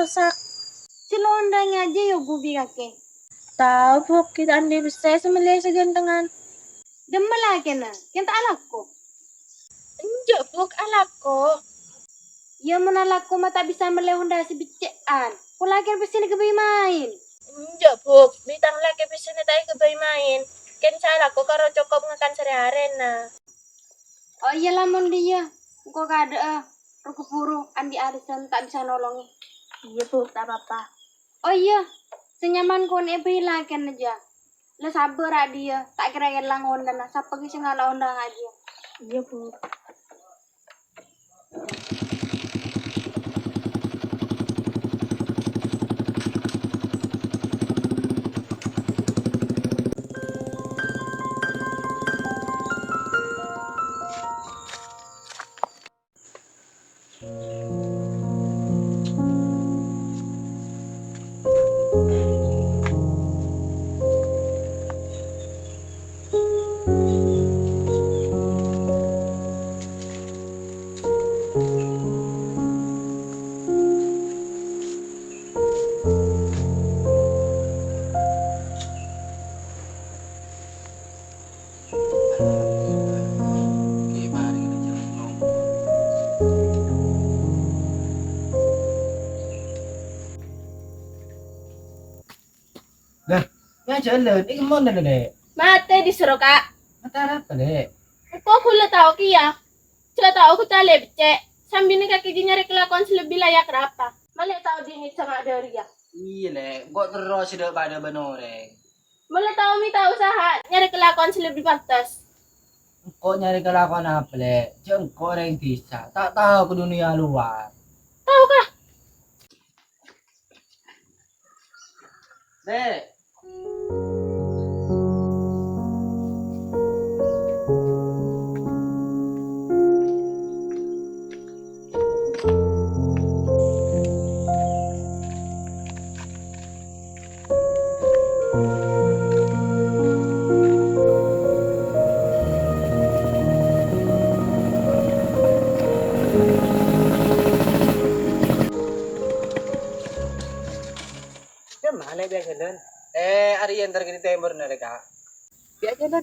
rusak. Celondanya aja yo gubi kake. Tahu Buk, kita andi bisa semelih segentengan. Demel lagi na, yang tak laku. Enjak Buk, alako. Ya menalaku mata bisa melehunda si becean. Pulakir besini kebi main. Enjak Buk, bitang lagi bisa tayo kebay main. Ken salah ko karo cukup ngakan sehari na. Oh iya lamun dia. Kok kada rukupuru andi arisan tak bisa nolongi. Iya Buk, tak apa-apa. Oh iya, senyaman kon epilaken aja. Lah sabar dia, tak kira lang onda na sa pagi ngala onda aja. Iya Buk. Dah, ya jalan, ini kemana dek? Mate disuruh kak. Mata apa dek? Aku lah tahu kia. Sudah tahu aku tak lepce. Sambil ni kaki dia nyari kelakuan selebih layak apa. Malah tahu dia sama dari ya. Iya lek, kok terus sudah pada benoreng. Malah tahu minta usaha nyari kelakuan selebih pantas. Kok nyari kelakuan apa lek? Jengkok orang bisa, tak tahu ke dunia luar. Tahu kah? Dek, mana biar jalan? Hari yang terkini timur nih kak. Biar jalan,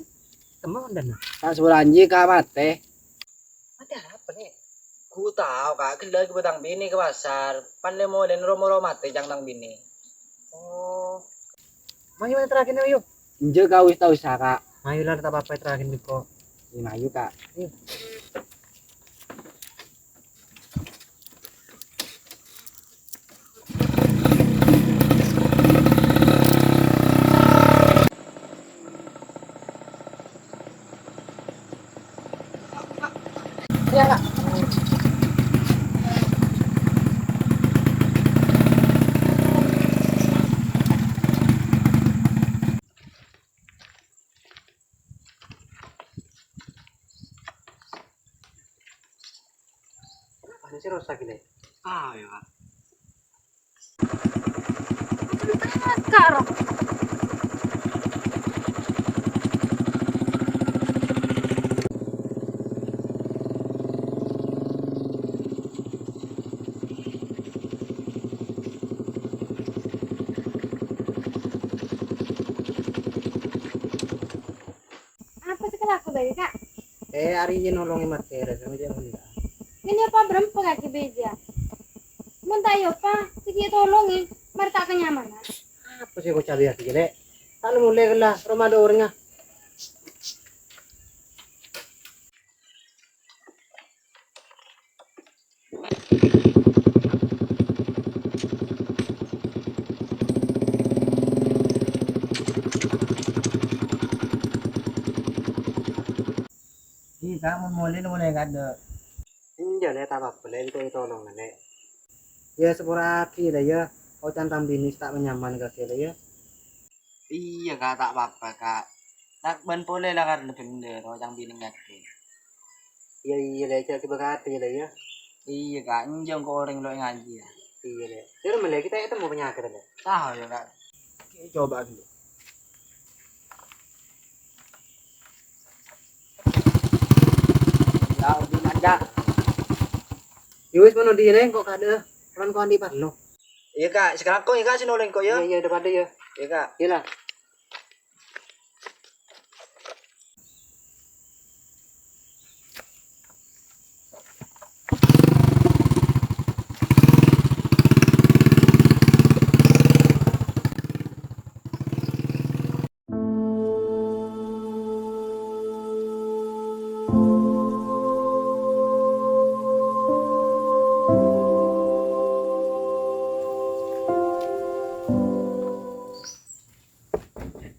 kemana dah? Tak suruh anjing kak mate. Ada apa nih? Ku tahu kak, kelak ke Batang Bini ke pasar. Pandai mau dan romo mate jang tang bini. Oh, mayu mana terakhir nih yuk? Injek kau tahu sah kak. Mayu lah tak apa terakhir nih kok. Ini mayu kak. Ya kak. Apa sih rusak ini? Ah ya kak. Karo. Apa sekarang aku bayi kak? Hari ini nolongin materi, sama dia hendak. Ini apa berempat kaki beja? Muntah yo pa, sikit tolongin. Mari tak kenyamanan. Apa sih kau cari hati jelek? Tak mulai lah, rumah ada orangnya. Kamu mulai kada. Inja le tak apa le itu tolong le. Ya sepura hati lah ya. Kau cantang bini tak menyaman ke sini ya. Iya kak tak apa kak. Tak ban boleh lah kan lebih bener. Kau cantang bini ngerti. Iya iya le cak berkati lah ya. Iya kak. Inja kau orang lo ngaji ya. Iya le. Terus malah kita itu mau penyakit le. Tahu ya kak. Coba dulu. Tahu di nanda. Yus mana di kok kada orang kau di parlo. Iya kak, sekarang kok ya kak sinulin kok ya. Iya depan deh ya. Iya kak. Iya lah.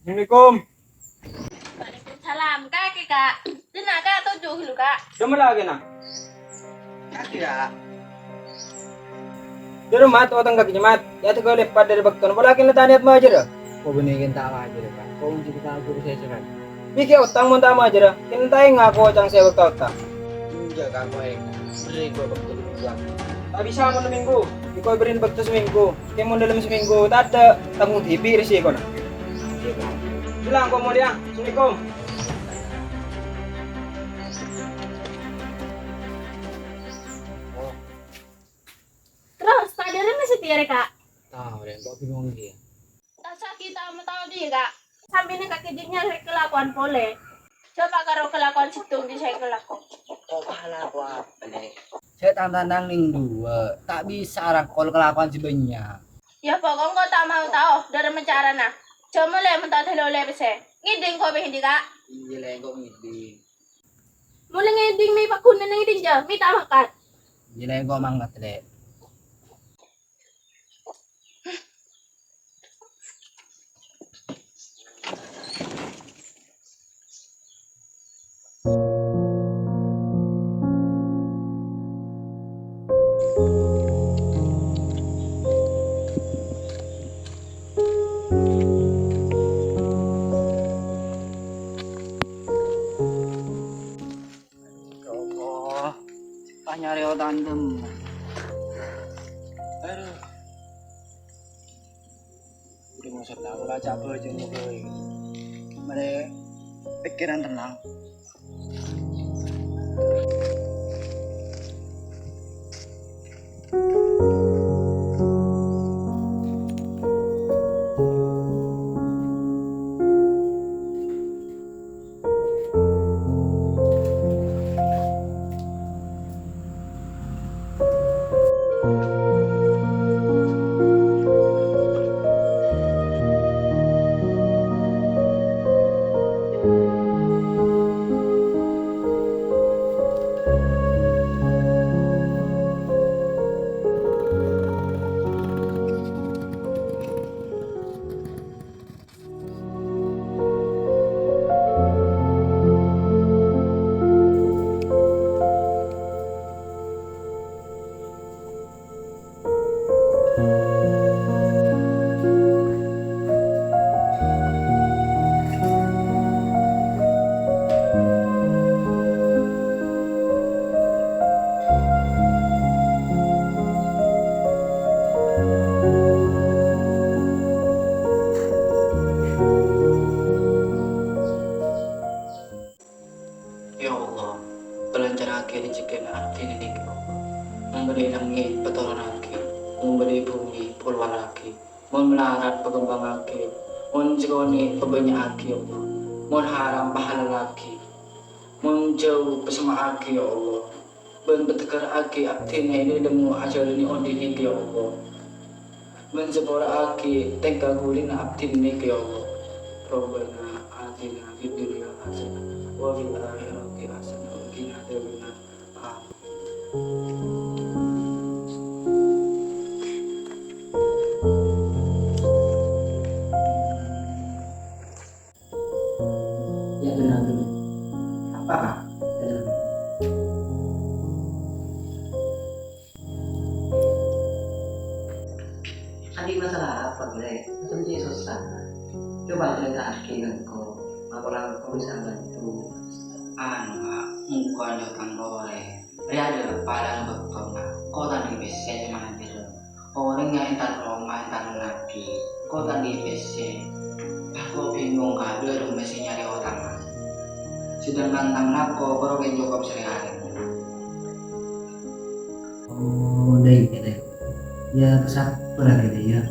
Assalamualaikum. Waalaikumsalam. Kak. Dina kak 7 dulu kak. Udah lagi nah. Kaki kak. Di rumah tuh otang kakinya mat. Ya tuh kalau lepas dari bakton, boleh kita tanya apa aja dah. Kau benerin tak aja deh kak. Kau unjuk kita guru saya cerai. Bikin utang mau tamu aja dah. Kita tahu ngaku ocang saya bakal utang. Iya kak kau yang. Beri kau betul juga. Tak bisa mau minggu. Kau beriin bakto seminggu. Kita mau dalam seminggu. Tak ada tanggung TV risiko nah. Iya kak. Bilang kau mau dia. Assalamualaikum. Terus tak ada masih tiare kak. Tahu deh, kok bingung dia. Tak sakit tak mau tahu dia kak. Sambil ini kaki nyari kelakuan boleh. Coba karo kelakuan situng di saya kelakuan. Kok pahala aku apa nih? Saya tantang ning dua. Tak bisa rakol kelakuan si banyak. Ya pokoknya kau tak mau tahu dari mencara nah. Cuma le mentah telo le bese. Ngiding kau behindi kak. Iya lah kok ngidi. Mulai ngiding mi pakunan ngiding jauh. Mi tak makan. Iya lah kok mangkat deh. Nyari otan dem. Aduh. Udah maksud lah, aku lacak aja mau gue. Mereka pikiran tenang. Ya Allah, pelancarake rezeki arti ini ya Allah. Memberi langit petorake, memberi bumi pulwarake, melarat pegembangake, menjegoni pebanyake ya Allah. Mun haram pahalalake, mun jauh pesemaake ya Allah. Ben betekarake artinya ini demu ajar ini ondini ya Allah. Ben seborake tengkagulin abdi ini ya Allah. Rabbana atina fid dunya hasanah wa fil akhirati hasanah wa qina adzabannar. Ya benar. Apa kak? Adik masalah apa boleh? Macam dia susah. Coba cerita dengan kau. Apalagi kau bisa bantu. Muka jauh boleh. Dia ada palang betul nak. Kau tadi bisa mana dia? Orangnya entar Roma entar lagi. Kau tadi bisa. Aku bingung kak. Dia dong mesti nyari orang mas. Sedangkan tangan aku baru yang cukup sehari. Oh, deh, ya besar. berada ya.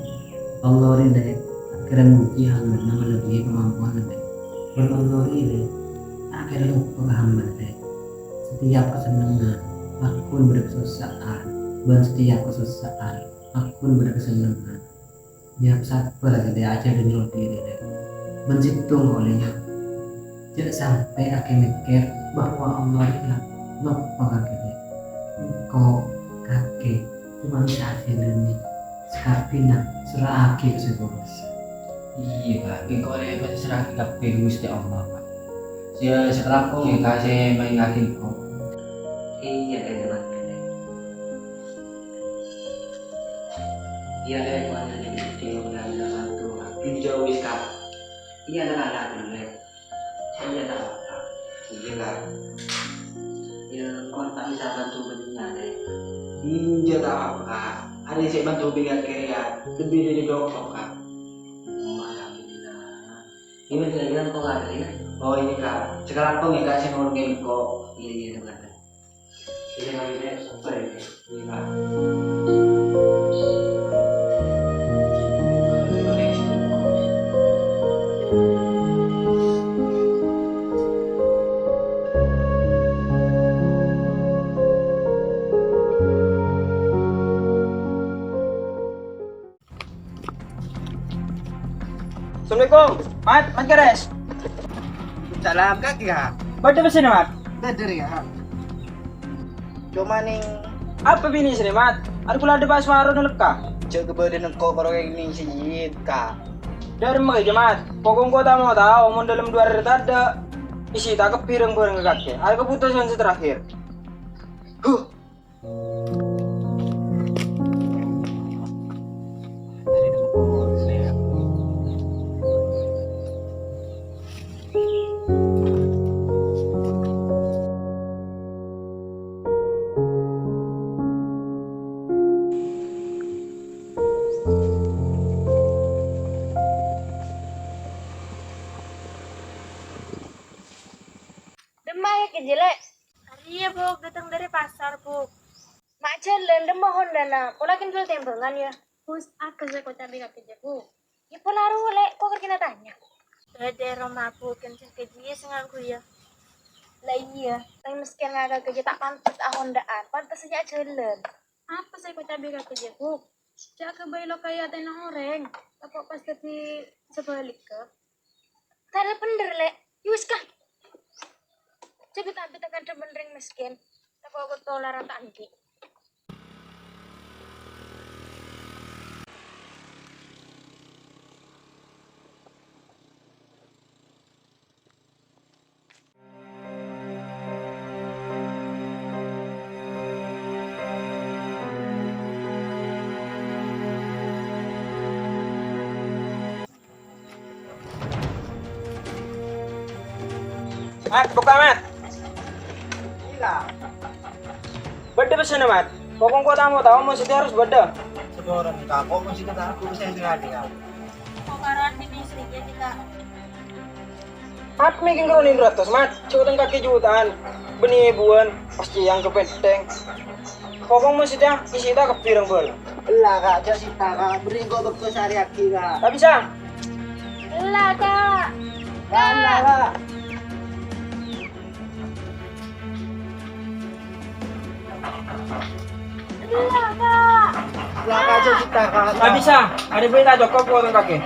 Allah ini akhirnya muji hamba melebihi kemampuan deh. Allah ini akhirnya lupa hamba deh. Setiap kesenangan aku berkesusahan, dan setiap kesusahan aku berkesenangan. Ya sabar aja deh aja dengan diri deh. Mencitung olehnya. Jangan sampai aku mikir bahwa Allah ini lupa kakek deh. Kau kakek cuma saat ini sekapina serah aki keseluruhan. Iya kak, kau ini pasti serah kabeh Gusti Allah kak. Setelah kau ya kasih main yakin kau. Iya teman. Iya teman ini tinggal dalam Tuhan. Jauh kak. Iya anak dulu. Iya tak apa. Iya kak. Ya kau tak bisa bantu belinya deh. Iya tak apa kak. Ada yang saya bantu beli kaya lebih dari dokter kak. Ini bilang kok ada ya? Oh ini kak, sekarang kok nggak kasih nolongin kok ini teman. Ini lagi deh, sampai ini kak. Assalamualaikum. Mat Keres. Salam kaki kak. Bada sini Mat. Bener ya. Cuma ning Apa bini sini Mat? Ada pula ada pas maro neleka. jaga badan engkau kalau kayak gini sih kak. Dari mga Mat. Pokong ko tamo tao mo dalam 2 hari tada. Isi tak kepirang bareng kakek. Ada keputusan terakhir. Demai kejelek. Iya, Bu, datang dari pasar, Bu. Mak jalan demohon dana. Pola kintul tembangan ya. Bus, aku saya kota bika kerja, Bu. Ya pola ruwele kok kena tanya. Dari rumah, Bu, kan saya kerja sengaku ya. Lah iya, tapi meski ngagak kerja tak pantas ahondaan, pantas saja jalan. Apa saya kota bika kerja, Bu? Jaga bayi lo kayak tenang orang. Apa pas tapi sebalik ke? Tadi bener lek, yus kah? Coba tapi tekan bener miskin. Tapi aku tolaran tangki. Mat, buka Mat. Iya. Bada ba sana Mat? Pokong ko tamo tao mo harus bada. Seorang kak, kok masih kata aku bisa dengar dia. Kok karan di bisnis ya, Kak? Mat making karon 100 Mat. Cukutan kaki jutaan. Beni buan pasti yang kepenteng. Pokong mo isi tak kepirang bol. Lah kak, jadi kak beri kau betul sehari aki kak. Tak bisa. Lah kak. Lah kak. Lah kak. Lah kak jadi kak. Tak bisa. Ada berita Joko potong kaki.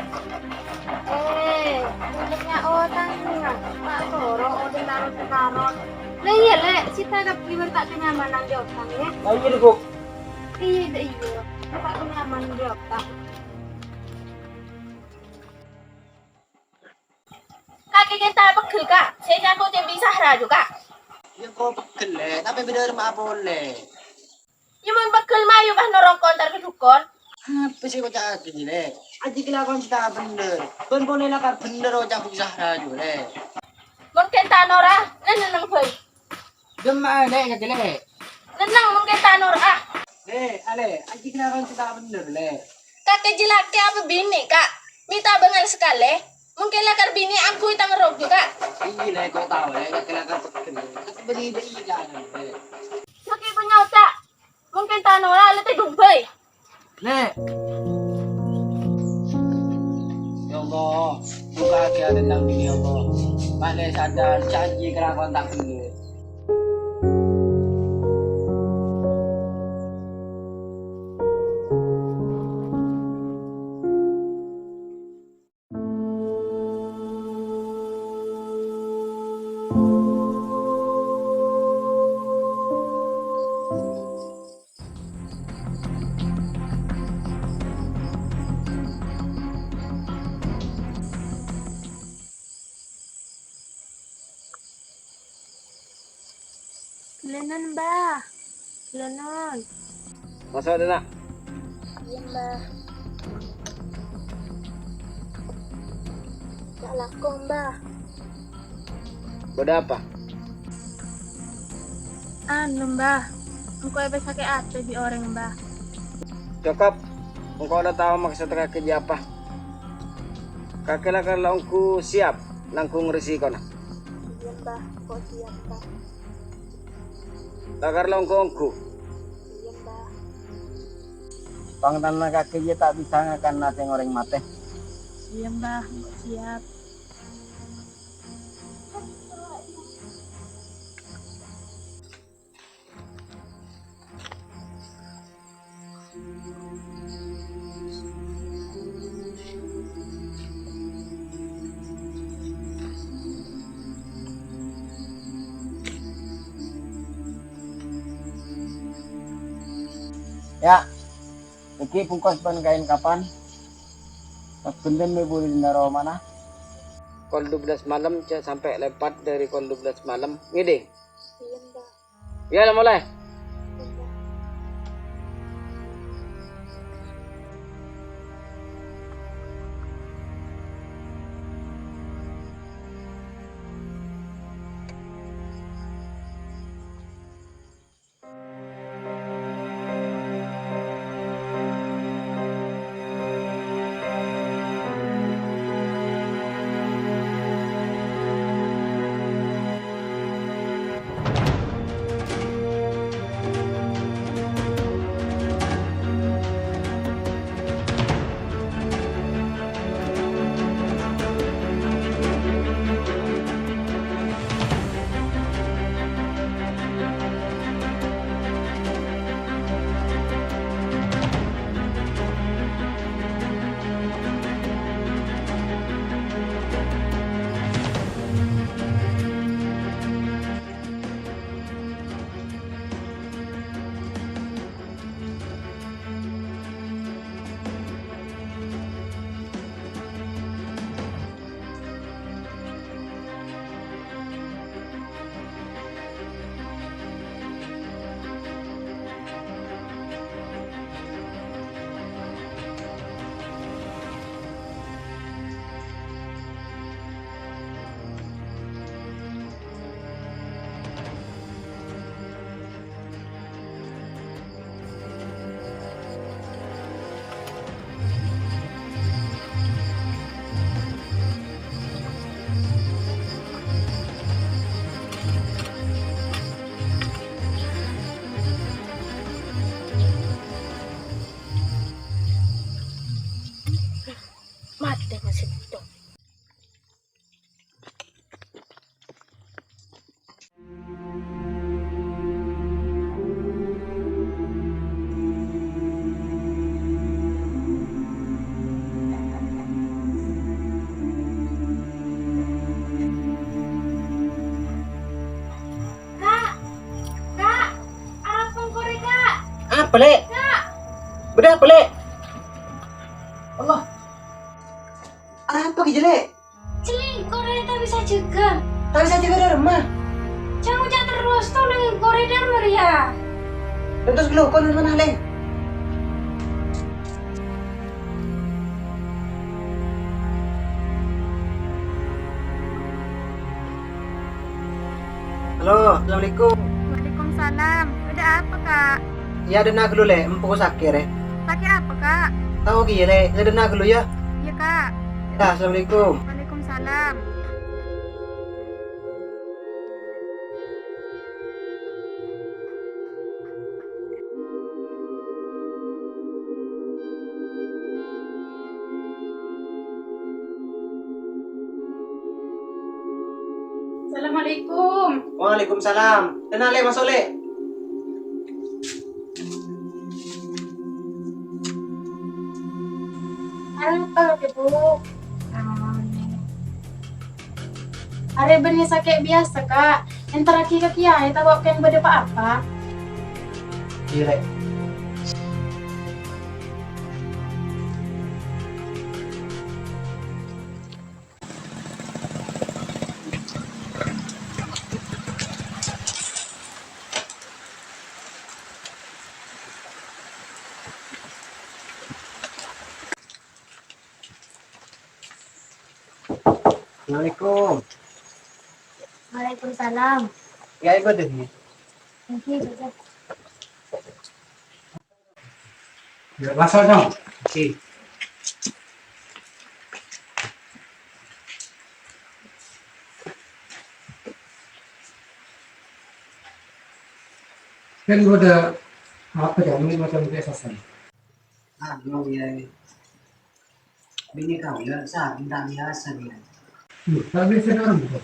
Mulutnya otangnya. Pak Toro udah taruh sekarang. Lah iya lek, kita kepiwar tak kenyamanan di otang ya. Lagi dikuk. Iya iya. Tak kenyamanan di otang. Kaki kita pegel, Kak. Saya ngaku yang bisa juga. Ya kau pegel tapi bener mah boleh. Yung mga pegel mayo kah norong kontar ke dukon? Apa sih kau cakap gini le? Aji kelakuan kita bener. Ben boleh lah kak bener kau cakap Zahra juga le. Mungkin tanora, nanang boy. Gemma le kak le. Nanang mungkin tanora. Le, ale, aji kelakuan kita bener le. Kakek jilaki apa bini, Kak? Minta bangal sekali. Mungkin lakar bini aku itang rog juga. Iya le, kau tahu le, kak kelakuan pegel. Tapi beri iya kan le. Sakit punya otak. Mungkin tanora, alat dumbay. Le. Ya Allah, buka dia tentang bini ya Allah. Mak Le sadar, janji kelakuan tak bener. Kelenan, Mbah. Kelenan. Masuk ada nak. Iya, Mbah. Gak laku, Mbah. Bodoh apa? Anu, Mbah. Engkau yang sakit hati di orang, Mbah. Cukup. Engkau udah tahu maksud kakek dia apa? Kakek lah kalau engkau siap, nanggung risiko nak. Iya, Mbah. Kok siap, Mbah. Takar lah engkau. Iya, Mbah. Pangtangan kakek dia tak bisa ngakan nate ngoreng mate. Iya, Mbah. Kok siap. Ya. Iki pungkos ban kain kapan? Benden me boleh dindaro mana? Kol 12 malam sampai lepat dari kol 12 malam. Ngide. Iya, Mbah. Ya lah mulai. Iya, Mbah. Mati masih itu. Kak, apa korek, Kak? Apa le? Beda apa le? Allah. Apa ke jelek? Celi, korek tak bisa juga. Tak bisa jaga dari rumah. Jangan ucap terus tuh dengan korek dan Maria. Dan terus belum kau mana le? Halo, assalamualaikum. Waalaikumsalam. Ada apa, Kak? Ya ada nak dulu le, empuk sakit le. Pakai apa, Kak? Tahu gini le, ada nak dulu ya. Iya, Kak. Dah, assalamualaikum. Waalaikumsalam. Assalamualaikum. Waalaikumsalam. Kenale Mas Oleh. Apa Bu? Hari benih sakit biasa kak. Entar lagi ke kiai, tak bawa kan beda apa? Iya. Assalamualaikum. Waalaikumsalam. Ya ibu deh. Nanti saja. Ya masuk dong. Oke. Kan gue udah apa ya, ini macam biasa sih. Ano ya. Bini kau ya, sa bintang biasa dia. Tapi saya orang bukan.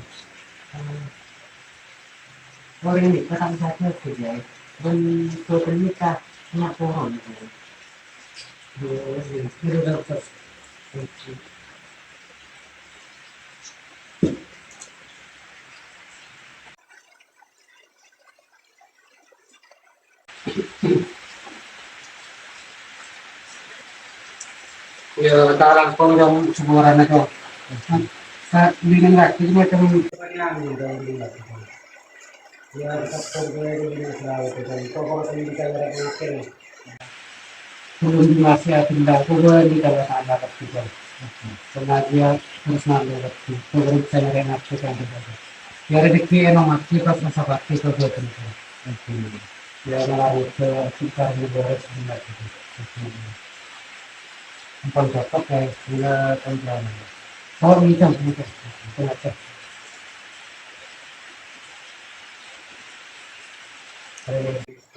Orang ini pasang satu saja. Dan total nikah nak pohon. Itu dah pas. Ya, tarang kau yang sebuah itu. Saat bikin lagi macam Ya, tetap kerja di selalu kerja. Kau kalau pendidikan mereka mungkin. belum masih tinggal gue di kalau ada ketiga. Karena dia harus ngambil waktu. Baru bisa nyari nafsu yang berbeda. Ya rezeki emang mati pas masa bakti itu dia tentu. Ya malah ke sekitar di bawah sebelah itu. Empat cocok ya sudah tempat. Oh ini kan kenapa?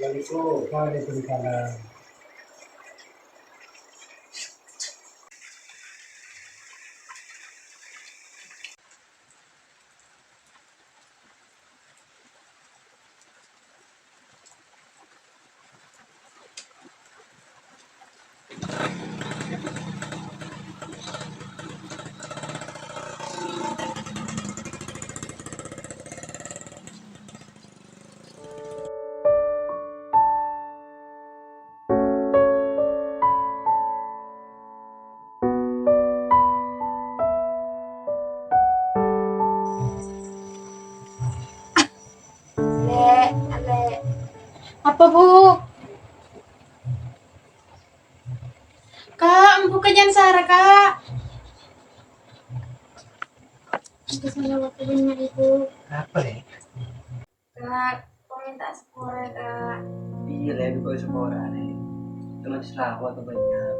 Yang itu kau ada tulisan. Ale. Apa Bu? Kak, buka jangan Sarah kak. Ada salah waktunya Ibu. Apa ya? Kak, kau minta skor kak. Iya, lebih kau semua orang nih. Cuma selalu atau banyak.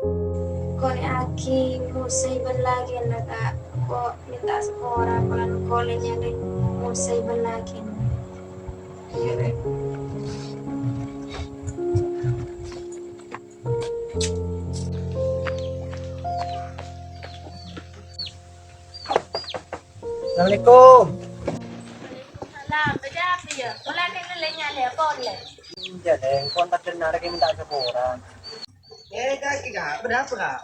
Kau ni aki musai berlagi na kak. Kau minta skor kalau kau nyari musai berlagi. Iya deh. Assalamualaikum. Salam, baca apa ya? Wala kan nalanya le pole. Iya deh, kontak benar kayak minta seorang. Kak, kak, berapa kak?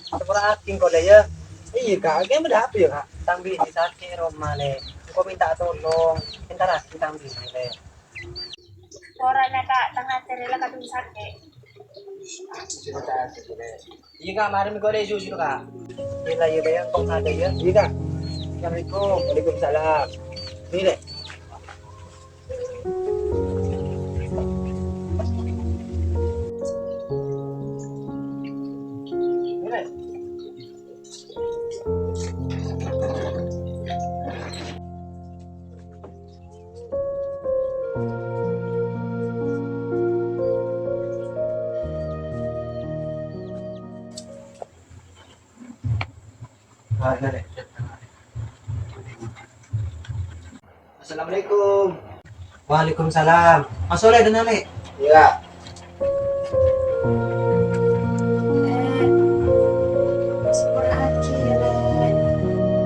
Seorang asing kau deh ya. Iya kak, kayak berapa ya kak? Tambi di sakit rumah nih. Kau minta tolong, minta lagi tambi nih. Orang na kak tengah cerita kadung sakit. Iya kak, mari kau deh susu kak. Iya iya deh, kau ada ya. Iya kak. Assalamualaikum. Waalaikumsalam. Ini deh. Ini deh. Ini deh. Assalamualaikum. Waalaikumsalam. Mas Oleh dan Ale. Iya. Skor aki le.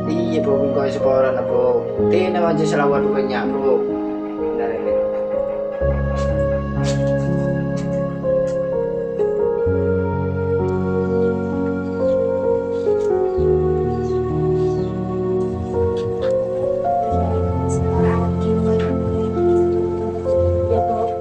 Iya, po kung kayo sa na po. Tingnan naman dyan sa lawat banyak bro. Dari ini. Ya, Bu.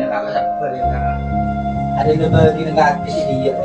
Nakakasabar ya kak. Ada na bagi nag-aagpis dia.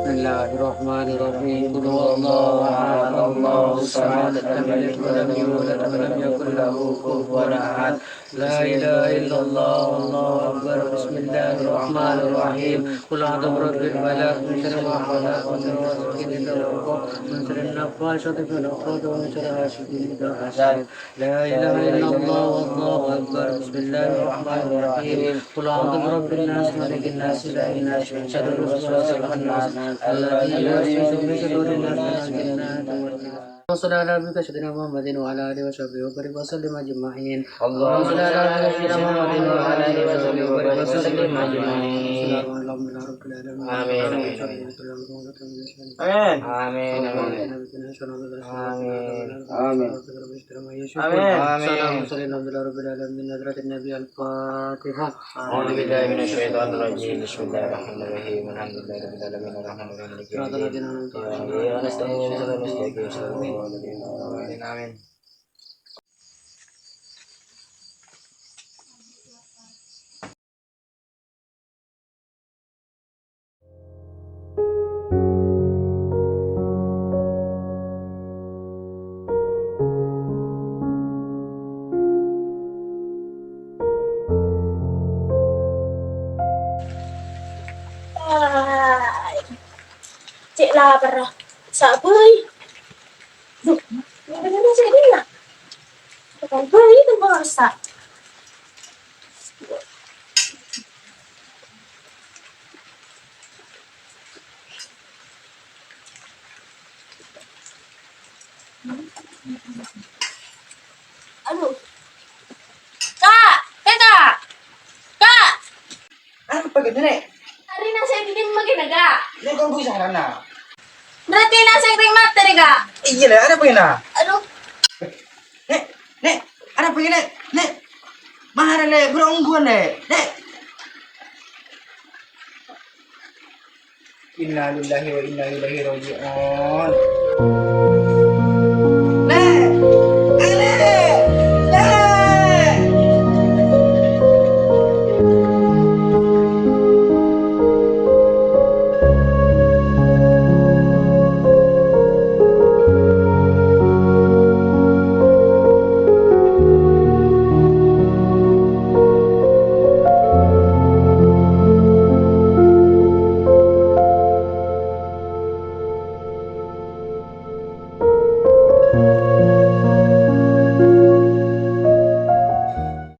Bismillahirrahmanirrahim. Qul huwallahu ahad, Allahu samad, lam yalid wa lam yulad wa lam yakul lahu kufuwan ahad. La ilaha illallah, wallahu akbar. Bismillahirrahmanirrahim. Qul a'udzu birabbil falaq, min syarri ma khalaq, wa min sharri ghasiqin idza waqab, min sharri an-naffasati fil 'uqad, wa min sharri hasidin idza hasad. La ilaha illallah, wallahu akbar. Bismillahirrahmanirrahim. Qul a'udzu birabbin nas, malikin nas, ilahin nas, min syarri waswasil khannas, alladzi yuwaswisu fi sudurin nas, min al-jinnati wan nas. Wassalamu ala sayyidina Muhammadin wa ala alihi wa sahbihi wa barik wa sallim ajma'in. Allahumma shalli ala sayyidina Muhammadin wa ala alihi wa sahbihi wa barik wa sallim ajma'in. Amin. Ay, cik lapar lah. Saboy. Duh, ini beneran saya ini lah. Saboy itu bangsa. Aduh. Kak, Kak. Kak. Ano pag nek? Hari nasa hindi magina kak. Nek kung bisa na. Berarti nasa ring materi kak. Iya lah, ada pengen na. Aduh. Nek, ada pengen nek. Mahal le, burung gua nek. Inna lillahi wa inna ilaihi raji'un.